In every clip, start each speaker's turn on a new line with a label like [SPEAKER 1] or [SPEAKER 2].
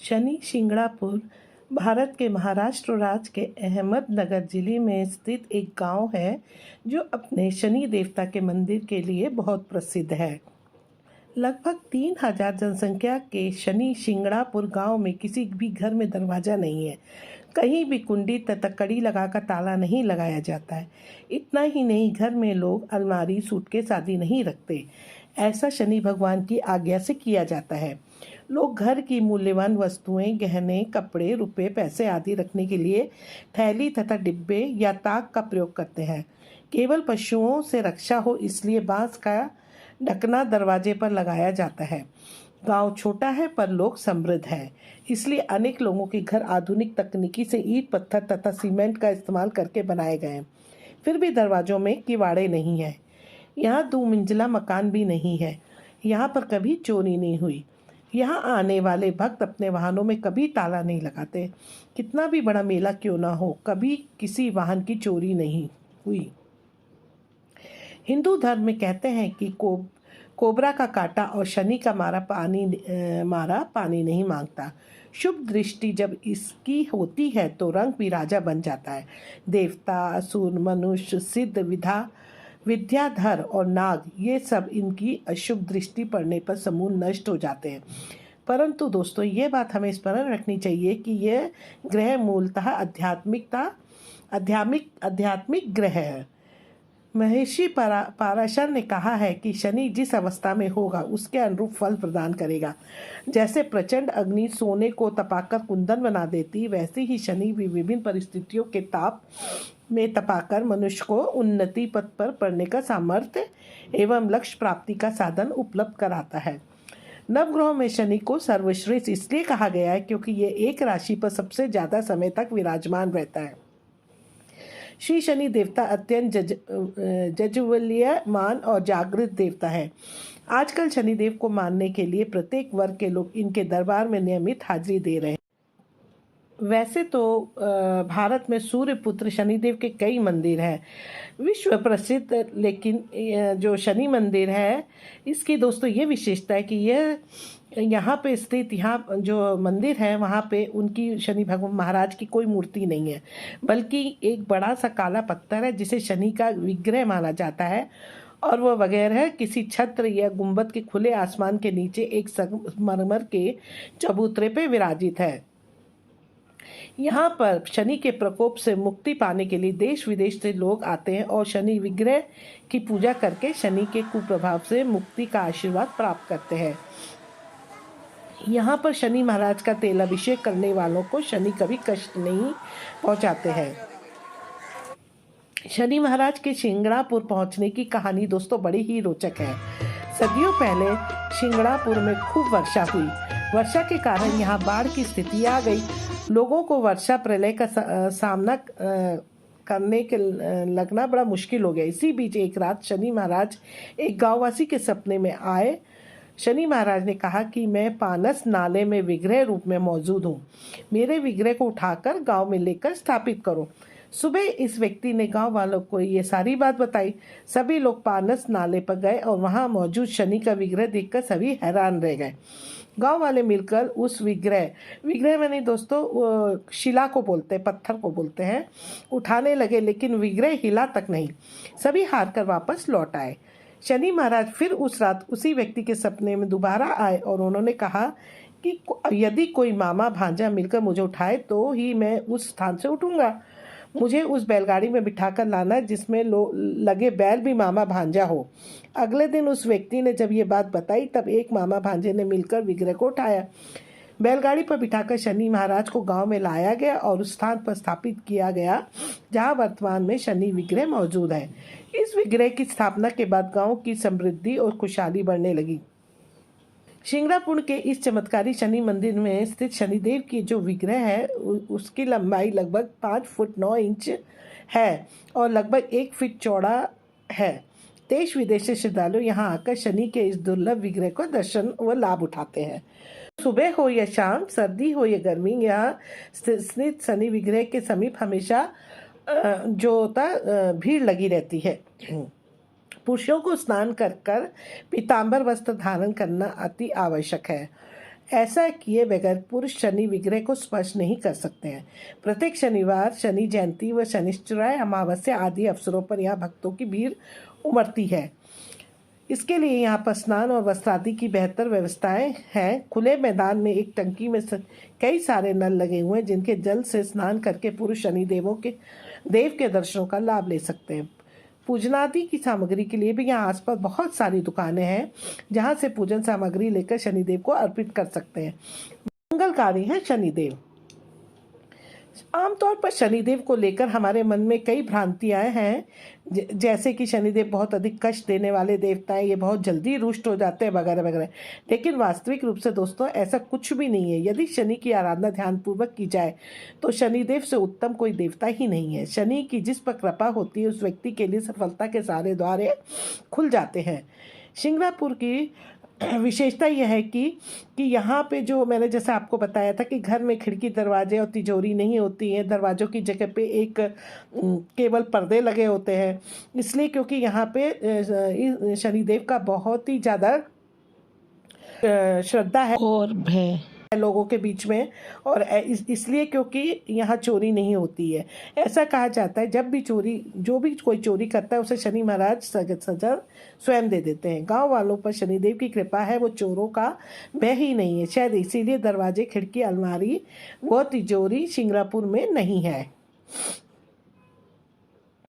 [SPEAKER 1] शनि शिंगणापुर भारत के महाराष्ट्र राज्य के अहमदनगर जिले में स्थित एक गांव है जो अपने शनि देवता के मंदिर के लिए बहुत प्रसिद्ध है। लगभग 3000 जनसंख्या के शनि शिंगणापुर गांव में किसी भी घर में दरवाज़ा नहीं है। कहीं भी कुंडी तथा कड़ी लगाकर ताला नहीं लगाया जाता है। इतना ही नहीं, घर में लोग अलमारी सूटकेस आदि नहीं रखते। ऐसा शनि भगवान की आज्ञा से किया जाता है। लोग घर की मूल्यवान वस्तुएं, गहने, कपड़े, रुपए, पैसे आदि रखने के लिए थैली तथा डिब्बे या ताक का प्रयोग करते हैं। केवल पशुओं से रक्षा हो इसलिए बांस का ढकना दरवाजे पर लगाया जाता है। गांव छोटा है पर लोग समृद्ध हैं, इसलिए अनेक लोगों के घर आधुनिक तकनीकी से ईंट, पत्थर तथा सीमेंट का इस्तेमाल करके बनाए गए हैं। फिर भी दरवाजों में किवाड़े नहीं है। यहाँ 2 मंजिला मकान भी नहीं है। यहाँ पर कभी चोरी नहीं हुई। यहाँ आने वाले भक्त अपने वाहनों में कभी ताला नहीं लगाते। कितना भी बड़ा मेला क्यों ना हो, कभी किसी वाहन की चोरी नहीं हुई। हिंदू धर्म में कहते हैं कि कोबरा का काटा और शनि का मारा पानी नहीं मांगता। शुभ दृष्टि जब इसकी होती है तो रंग भी राजा बन जाता है। देवता, असुर, मनुष्य, सिद्ध, विद्याधर और नाग, ये सब इनकी अशुभ दृष्टि पड़ने पर समूह नष्ट हो जाते हैं। परंतु दोस्तों, ये बात हमें स्मरण रखनी चाहिए कि यह ग्रह मूलतः आध्यात्मिक ग्रह है। महर्षि पाराशर ने कहा है कि शनि जिस अवस्था में होगा उसके अनुरूप फल प्रदान करेगा। जैसे प्रचंड अग्नि सोने को तपाकर कुंदन बना देती, वैसे ही शनि भी विभिन्न परिस्थितियों के ताप में तपाकर मनुष्य को उन्नति पथ पर पड़ने का सामर्थ्य एवं लक्ष्य प्राप्ति का साधन उपलब्ध कराता है। नवग्रहों में शनि को सर्वश्रेष्ठ इसलिए कहा गया है क्योंकि ये एक राशि पर सबसे ज्यादा समय तक विराजमान रहता है। श्री शनि देवता अत्यंत जज्वल्यमान और जागृत देवता है। आजकल शनिदेव को मानने के लिए प्रत्येक वर्ग के लोग इनके दरबार में नियमित हाजिरी दे रहे हैं। वैसे तो भारत में सूर्यपुत्र शनिदेव के कई मंदिर हैं, विश्व प्रसिद्ध, लेकिन जो शनि मंदिर है इसकी दोस्तों ये विशेषता है कि यह यहाँ पे स्थित, यहाँ जो मंदिर है वहाँ पे उनकी शनि भगवान महाराज की कोई मूर्ति नहीं है, बल्कि एक बड़ा सा काला पत्थर है जिसे शनि का विग्रह माना जाता है और वह वगैरह किसी छत्र या गुंबद के खुले आसमान के नीचे एक संगमरमर के चबूतरे पे विराजित है। यहाँ पर शनि के प्रकोप से मुक्ति पाने के लिए देश विदेश से लोग आते हैं और शनि विग्रह की पूजा करके शनि के कुप्रभाव से मुक्ति का आशीर्वाद प्राप्त करते हैं। यहाँ पर शनि महाराज का तेल अभिषेक करने वालों को शनि कभी कष्ट नहीं पहुँचाते हैं। शनि महाराज के शिंगणापुर पहुँचने की कहानी दोस्तों बड़ी ही रोचक है। सदियों पहले शिंगणापुर में खूब वर्षा हुई। वर्षा के कारण यहाँ बाढ़ की स्थिति आ गई। लोगों को वर्षा प्रलय का सामना करने के लगना बड़ा मुश्किल हो गया। इसी बीच एक रात शनि महाराज एक गांववासी के सपने में आए। शनि महाराज ने कहा कि मैं पानस नाले में विग्रह रूप में मौजूद हूँ, मेरे विग्रह को उठाकर गांव में लेकर स्थापित करो। सुबह इस व्यक्ति ने गांव वालों को ये सारी बात बताई। सभी लोग पानस नाले पर गए और वहां मौजूद शनि का विग्रह देखकर सभी हैरान रह गए। गांव वाले मिलकर उस विग्रह में नहीं दोस्तों, शिला को बोलते हैं, पत्थर को बोलते हैं, उठाने लगे, लेकिन विग्रह हिला तक नहीं। सभी हार कर वापस लौट आए। शनि महाराज फिर उस रात उसी व्यक्ति के सपने में दोबारा आए और उन्होंने कहा कि यदि कोई मामा भांजा मिलकर मुझे उठाए तो ही मैं उस स्थान से उठूंगा। मुझे उस बैलगाड़ी में बिठाकर लाना जिसमें लगे बैल भी मामा भांजा हो। अगले दिन उस व्यक्ति ने जब ये बात बताई तब एक मामा भांजे ने मिलकर विग्रह को उठाया। बैलगाड़ी पर बिठाकर शनि महाराज को गांव में लाया गया और उस स्थान पर स्थापित किया गया जहां वर्तमान में शनि विग्रह मौजूद है। इस विग्रह की स्थापना के बाद गांव की समृद्धि और खुशहाली बढ़ने लगी। शिंगणापुर के इस चमत्कारी शनि मंदिर में स्थित शनिदेव की जो विग्रह है उसकी लंबाई लगभग 5 फुट 9 इंच है और लगभग 1 फीट चौड़ा है। देश विदेश से श्रद्धालु यहाँ आकर शनि के इस दुर्लभ विग्रह को दर्शन व लाभ उठाते हैं। सुबह हो या शाम, सर्दी हो या गर्मी, यहाँ स्थित शनि विग्रह के समीप हमेशा जो होता भीड़ लगी रहती है। पुरुषों को स्नान कर कर पीतांबर वस्त्र धारण करना अति आवश्यक है। ऐसा किए बगैर पुरुष शनि विग्रह को स्पर्श नहीं कर सकते हैं। प्रत्येक शनिवार, शनि जयंती व शनिश्चराय अमावस्या आदि अवसरों पर यहाँ भक्तों की भीड़ उमड़ती है। इसके लिए यहाँ पर स्नान और वस्त्रादि की बेहतर व्यवस्थाएं हैं। खुले मैदान में एक टंकी में कई सारे नल लगे हुए हैं, जिनके जल से स्नान करके पुरुष शनि देव के दर्शनों का लाभ ले सकते हैं। पूजनादि की सामग्री के लिए भी यहाँ आसपास बहुत सारी दुकानें हैं, जहाँ से पूजन सामग्री लेकर शनिदेव को अर्पित कर सकते हैं। मंगलकारी हैं शनिदेव। आमतौर पर शनिदेव को लेकर हमारे मन में कई भ्रांतियां हैं, जैसे कि शनिदेव बहुत अधिक कष्ट देने वाले देवता हैं, ये बहुत जल्दी रुष्ट हो जाते हैं वगैरह वगैरह। लेकिन वास्तविक रूप से दोस्तों ऐसा कुछ भी नहीं है। यदि शनि की आराधना ध्यानपूर्वक की जाए तो शनिदेव से उत्तम कोई देवता ही नहीं है। शनि की जिस पर कृपा होती है उस व्यक्ति के लिए सफलता के सारे द्वार खुल जाते हैं। शिंगणापुर की विशेषता यह है कि यहाँ पे जो मैंने जैसे आपको बताया था कि घर में खिड़की, दरवाजे और तिजोरी नहीं होती हैं। दरवाज़ों की जगह पे एक केवल पर्दे लगे होते हैं, इसलिए क्योंकि यहाँ पे शनिदेव का बहुत ही ज़्यादा श्रद्धा है और भय लोगों के बीच में, और इसलिए क्योंकि यहाँ चोरी नहीं होती है। ऐसा कहा जाता है जो भी कोई चोरी करता है उसे शनि महाराज सजा स्वयं दे देते हैं। गांव वालों पर शनिदेव की कृपा है, वो चोरों का भय ही नहीं है। शायद इसीलिए दरवाजे, खिड़की, अलमारी व तिजोरी शिंगणापुर में नहीं है।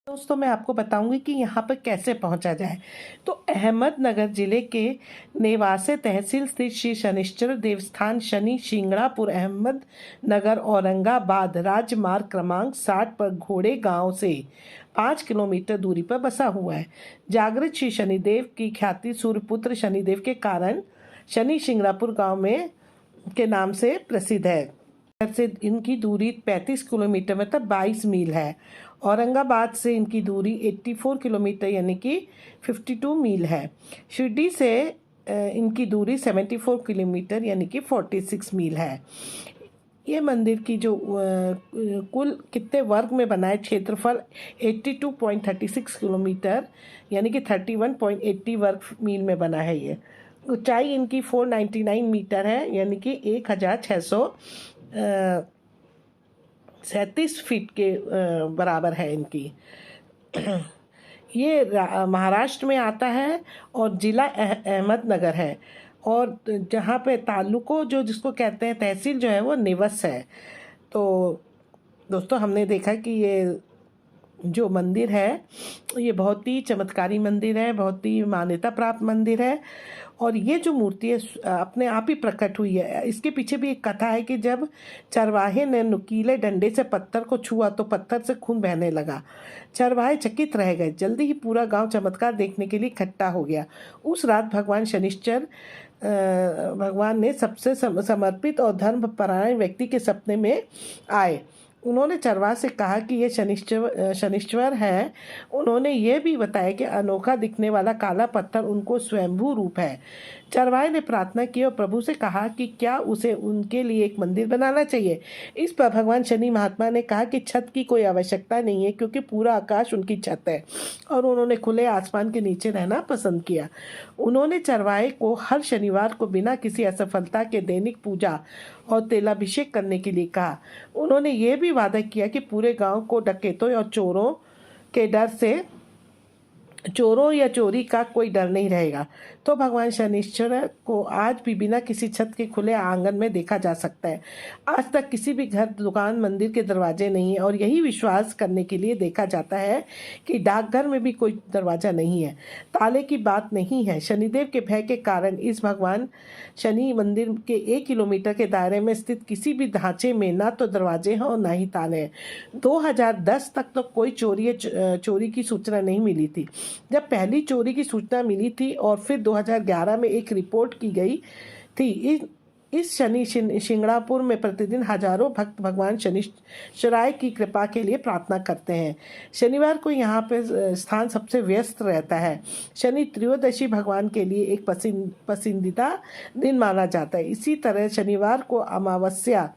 [SPEAKER 1] दोस्तों मैं आपको बताऊंगी कि यहाँ पर कैसे पहुँचा जाए। तो अहमदनगर जिले के नेवासे तहसील स्थित श्री शनिश्चर देवस्थान शनि शिंगणापुर अहमदनगर औरंगाबाद राजमार्ग क्रमांक 60 पर घोड़े गांव से 5 किलोमीटर दूरी पर बसा हुआ है। जागृत श्री शनिदेव की ख्याति सूर्यपुत्र शनिदेव के कारण शनि शिंगणापुर गांव में के नाम से प्रसिद्ध है। से इनकी दूरी 35 किलोमीटर मतलब 22 मील है। औरंगाबाद से इनकी दूरी 84 किलोमीटर यानी कि 52 मील है। शिरडी से इनकी दूरी 74 किलोमीटर यानी कि 46 मील है। ये मंदिर की जो कुल कितने वर्ग में बना है, क्षेत्रफल 82.36 किलोमीटर यानी कि 31.80 वर्ग मील में बना है। ये ऊंचाई इनकी 499 मीटर है यानी कि 1637 फीट के बराबर है इनकी। ये महाराष्ट्र में आता है और ज़िला अहमदनगर है, और जहाँ पे तालुको जो जिसको कहते हैं तहसील जो है वो नेवस है। तो दोस्तों हमने देखा कि ये जो मंदिर है ये बहुत ही चमत्कारी मंदिर है, बहुत ही मान्यता प्राप्त मंदिर है, और ये जो मूर्ति है अपने आप ही प्रकट हुई है। इसके पीछे भी एक कथा है कि जब चरवाहे ने नुकीले डंडे से पत्थर को छुआ तो पत्थर से खून बहने लगा। चरवाहे चकित रह गए। जल्दी ही पूरा गांव चमत्कार देखने के लिए इकट्ठा हो गया। उस रात भगवान शनिश्चर भगवान ने सबसे समर्पित और धर्मपरायण व्यक्ति के सपने में आए। उन्होंने चरवाहा से कहा कि ये शनिश्चर है। उन्होंने ये भी बताया कि अनोखा दिखने वाला काला पत्थर उनको स्वयंभू रूप है। चरवाहे ने प्रार्थना की और प्रभु से कहा कि क्या उसे उनके लिए एक मंदिर बनाना चाहिए। इस पर भगवान शनि महात्मा ने कहा कि छत की कोई आवश्यकता नहीं है, क्योंकि पूरा आकाश उनकी छत है, और उन्होंने खुले आसमान के नीचे रहना पसंद किया। उन्होंने चरवाहे को हर शनिवार को बिना किसी असफलता के दैनिक पूजा और तेलाभिषेक करने के लिए कहा। उन्होंने ये भी वादा किया कि पूरे गांव को डकैतों और चोरों या चोरी का कोई डर नहीं रहेगा। तो भगवान शनिश्चर को आज भी बिना किसी छत के खुले आंगन में देखा जा सकता है। आज तक किसी भी घर, दुकान, मंदिर के दरवाजे नहीं है, और यही विश्वास करने के लिए देखा जाता है कि डाकघर में भी कोई दरवाज़ा नहीं है, ताले की बात नहीं है। शनिदेव के भय के कारण इस भगवान शनि मंदिर के 1 किलोमीटर के दायरे में स्थित किसी भी ढांचे में ना तो दरवाजे हैं और ना ही ताले हैं। 2010 तक तो कोई चोरी की सूचना नहीं मिली थी। जब पहली चोरी की सूचना मिली थी और फिर 2011 में एक रिपोर्ट की गई थी। इस शनि शिंगणापुर में प्रतिदिन हजारों भक्त भगवान शनिश्चराय की कृपा के लिए प्रार्थना करते हैं। शनिवार को यहाँ पे स्थान सबसे व्यस्त रहता है। शनि त्रयोदशी भगवान के लिए एक पसंदीदा दिन माना जाता है। इसी तरह शनिवार को अमावस्या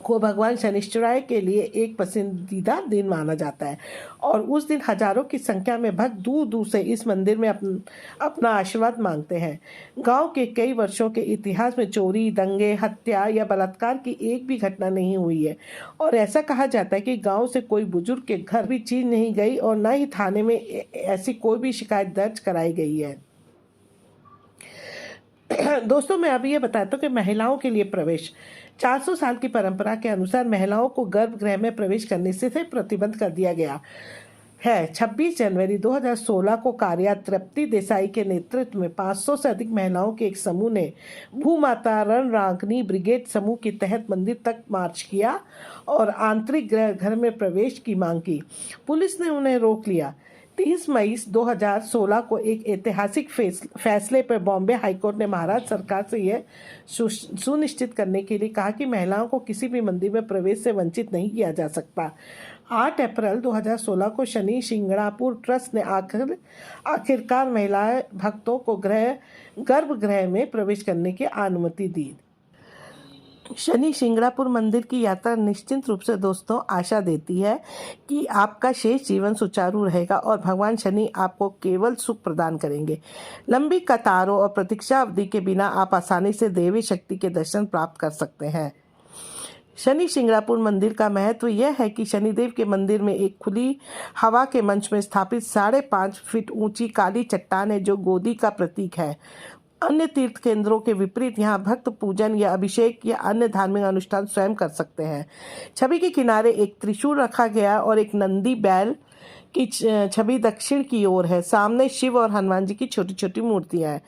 [SPEAKER 1] को भगवान शनिश्चराय के लिए एक पसंदीदा दिन माना जाता है और उस दिन हजारों की संख्या में भक्त दूर दूर से इस मंदिर में अपना आशीर्वाद मांगते हैं। गांव के कई वर्षों के इतिहास में चोरी, दंगे, हत्या या बलात्कार की एक भी घटना नहीं हुई है और ऐसा कहा जाता है कि गांव से कोई बुजुर्ग के घर भी चीज नहीं गई और न ही थाने में ऐसी कोई भी शिकायत दर्ज कराई गई है। दोस्तों, मैं अभी ये बताता हूँ कि महिलाओं के लिए प्रवेश 400 साल की परंपरा के अनुसार महिलाओं को गर्भगृह में प्रवेश करने से प्रतिबंध कर दिया गया है। 26 जनवरी 2016 को कार्या तृप्ति देसाई के नेतृत्व में 500 से अधिक महिलाओं के एक समूह ने भूमाता रणरागिनी ब्रिगेड समूह के तहत मंदिर तक मार्च किया और आंतरिक घर में प्रवेश की मांग की। पुलिस ने उन्हें रोक लिया। 30 मई 2016 को एक ऐतिहासिक फैसले पर बॉम्बे हाईकोर्ट ने महाराष्ट्र सरकार से यह सुनिश्चित करने के लिए कहा कि महिलाओं को किसी भी मंदिर में प्रवेश से वंचित नहीं किया जा सकता। 8 अप्रैल 2016 को शनि शिंगणापुर ट्रस्ट ने आखिरकार महिला भक्तों को गर्भगृह में प्रवेश करने की अनुमति दी। शनि शिंगणापुर मंदिर की यात्रा निश्चित रूप से दोस्तों आशा देती है कि आपका शेष जीवन सुचारू रहेगा और भगवान शनि आपको केवल सुख प्रदान करेंगे। लंबी कतारों और प्रतीक्षा अवधि के बिना आप आसानी से देवी शक्ति के दर्शन प्राप्त कर सकते हैं। शनि शिंगणापुर मंदिर का महत्व यह है कि शनिदेव के मंदिर में एक खुली हवा के मंच में स्थापित 5.5 फीट ऊंची काली चट्टान है जो गोदी का प्रतीक है। अन्य तीर्थ केंद्रों के विपरीत यहाँ भक्त पूजन या अभिषेक या अन्य धार्मिक अनुष्ठान स्वयं कर सकते हैं। छवि के किनारे एक त्रिशूल रखा गया और एक नंदी बैल की छवि दक्षिण की ओर है। सामने शिव और हनुमान जी की छोटी छोटी मूर्तियां हैं।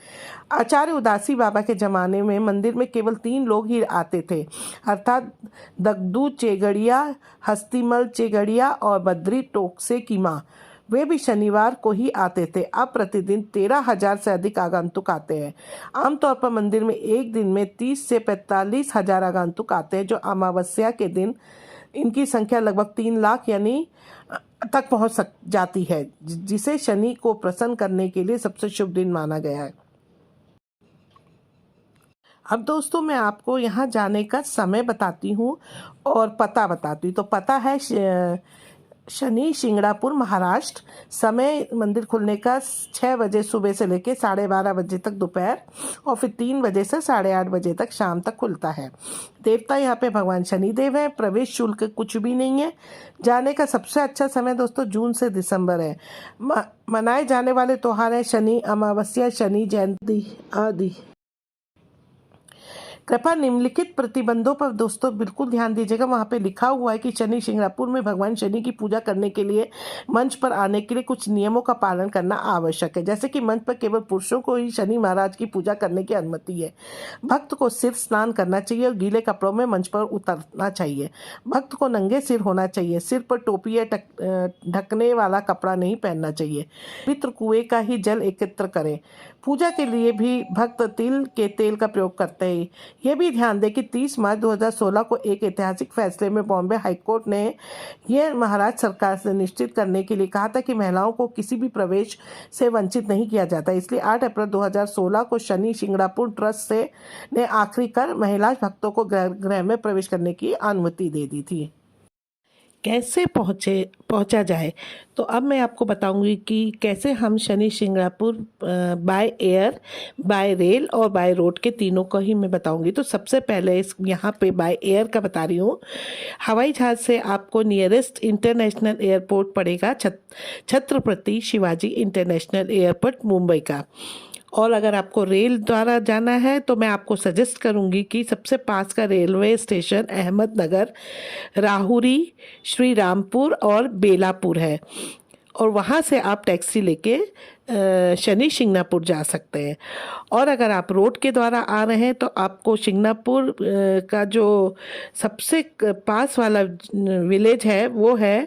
[SPEAKER 1] आचार्य उदासी बाबा के जमाने में मंदिर में केवल 3 लोग ही आते थे, अर्थात दगदू चेगड़िया, हस्तिमल चेगड़िया और बद्री टोकसे की माँ। वे भी शनिवार को ही आते थे। अब प्रतिदिन 13,000 से अधिक आगंतुक आते हैं। आमतौर पर मंदिर में एक दिन में 30 से 45,000 आगंतुक आते हैं, जो अमावस्या के दिन इनकी संख्या लगभग 3 लाख यानी तक पहुंच जाती है, जिसे शनि को प्रसन्न करने के लिए सबसे शुभ दिन माना गया है। अब दोस्तों, मैं आपको यहाँ जाने का समय बताती हूँ और पता बताती हूँ। तो पता है शनि शिंगणापुर महाराष्ट्र। समय मंदिर खुलने का 6 बजे सुबह से लेकर 12:30 बजे तक दोपहर और फिर 3 बजे से 8:30 बजे तक शाम तक खुलता है। देवता यहाँ पे भगवान शनिदेव है। प्रवेश शुल्क कुछ भी नहीं है। जाने का सबसे अच्छा समय दोस्तों जून से दिसंबर है। मनाए जाने वाले त्योहार हैं शनि अमावस्या, शनि जयंती आदि। कृपया निम्नलिखित प्रतिबंधों पर दोस्तों बिल्कुल ध्यान दीजिएगा। वहाँ पे लिखा हुआ है कि शनि शिंगणापुर में भगवान शनि की पूजा करने के लिए मंच पर आने के लिए कुछ नियमों का पालन करना आवश्यक है। जैसे कि मंच पर केवल पुरुषों को ही शनि महाराज की पूजा करने की अनुमति है। भक्त को सिर स्नान करना चाहिए और गीले कपड़ों में मंच पर उतरना चाहिए। भक्त को नंगे सिर होना चाहिए। सिर पर टोपी या ढकने वाला कपड़ा नहीं पहनना चाहिए। पवित्र कुएं का ही जल एकत्र करें। पूजा के लिए भी भक्त तिल के तेल का प्रयोग करते हैं। यह भी ध्यान दें कि 30 मार्च 2016 को एक ऐतिहासिक फैसले में बॉम्बे हाईकोर्ट ने यह महाराष्ट्र सरकार से निश्चित करने के लिए कहा था कि महिलाओं को किसी भी प्रवेश से वंचित नहीं किया जाता। इसलिए 8 अप्रैल 2016 को शनि शिंगणापुर ट्रस्ट ने आखिरकार महिला भक्तों को गृह में प्रवेश करने की अनुमति दे दी थी। कैसे पहुंचा जाए, तो अब मैं आपको बताऊंगी कि कैसे हम Shani Shingnapur by air, bye rail और बाय रोड के तीनों को ही मैं बताऊंगी। तो सबसे पहले यहाँ पे बाय एयर का बता रही हूँ। हवाई जहाज़ से आपको नियरेस्ट इंटरनेशनल एयरपोर्ट पड़ेगा छत्रपति शिवाजी इंटरनेशनल एयरपोर्ट मुंबई का। और अगर आपको रेल द्वारा जाना है तो मैं आपको सजेस्ट करूंगी कि सबसे पास का रेलवे स्टेशन अहमदनगर, राहुरी, श्री रामपुर और बेलापुर है और वहाँ से आप टैक्सी लेके शनि शिंगणापुर जा सकते हैं। और अगर आप रोड के द्वारा आ रहे हैं तो आपको शिंगणापुर का जो सबसे पास वाला विलेज है वो है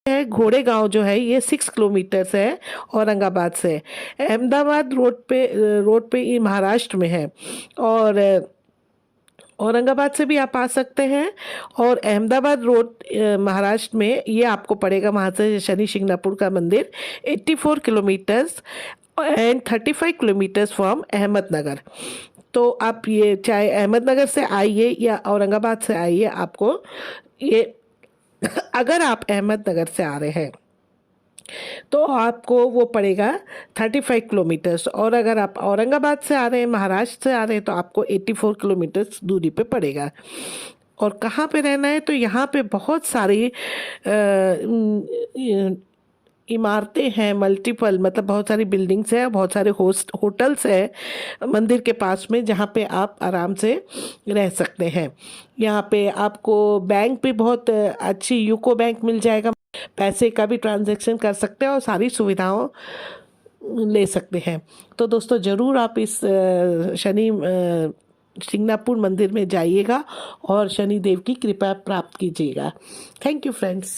[SPEAKER 1] घोड़े गांव, जो है ये 6 किलोमीटर्स है औरंगाबाद से। अहमदाबाद रोड पे ये महाराष्ट्र में है और औरंगाबाद से भी आप आ सकते हैं। और अहमदाबाद रोड महाराष्ट्र में ये आपको पड़ेगा वहाँ से शनि शिंगणापुर का मंदिर 84 kilometres and 35 kilometres from Ahmednagar. तो आप ये चाहे अहमदनगर से आइए या औरंगाबाद से आइए, आपको ये अगर आप अहमदनगर से आ रहे हैं तो आपको वो पड़ेगा 35 किलोमीटर्स, और अगर आप औरंगाबाद से आ रहे हैं, महाराष्ट्र से आ रहे हैं, तो आपको 84 किलोमीटर्स दूरी पे पड़ेगा। और कहाँ पे रहना है, तो यहाँ पे बहुत सारी इमारतें हैं, मल्टीपल, मतलब बहुत सारी बिल्डिंग्स हैं, बहुत सारे होटल्स हैं मंदिर के पास में, जहाँ पे आप आराम से रह सकते हैं। यहाँ पे आपको बैंक भी बहुत अच्छी यूको बैंक मिल जाएगा, पैसे का भी ट्रांजैक्शन कर सकते हैं और सारी सुविधाओं ले सकते हैं। तो दोस्तों ज़रूर आप इस शनि शिंगणापुर मंदिर में जाइएगा और शनि देव की कृपा प्राप्त कीजिएगा। Thank you friends.